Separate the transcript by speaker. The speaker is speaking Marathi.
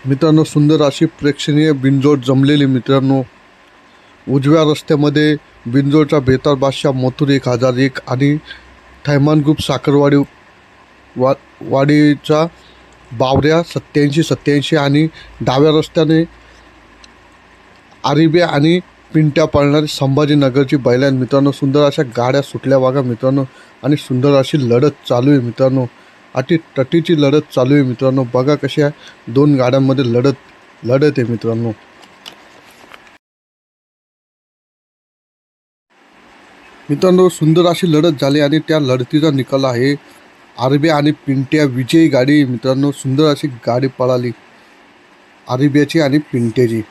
Speaker 1: मित्रांनो, सुंदर अशी प्रेक्षणीय बिनजोड जमलेली मित्रांनो. उजव्या रस्त्यामध्ये बिनजोडचा बेतार बादशाह मथुर 1001 आणि थैमान ग्रुप साखरवाडी वाडीचा बावऱ्या 8787 आणि डाव्या रस्त्याने आरिबे आणि पिंट्या पळणारी संभाजीनगरची बैलान मित्रांनो. सुंदर अशा गाड्या सुटल्या बघा मित्रांनो आणि सुंदर अशी लढत चालू आहे मित्रांनो. तटीची लढत चालू आहे मित्रांनो. बघा कशा दोन गाड्यांमध्ये लढत आहे मित्रांनो. मित्रांनो, सुंदर अशी लढत झाली आणि त्या लढतीचा निकाल आहे आरिबे आणि पिंट्या विजयी गाडी मित्रांनो. सुंदर अशी गाडी पळाली आरिब्याची आणि पिंट्याची.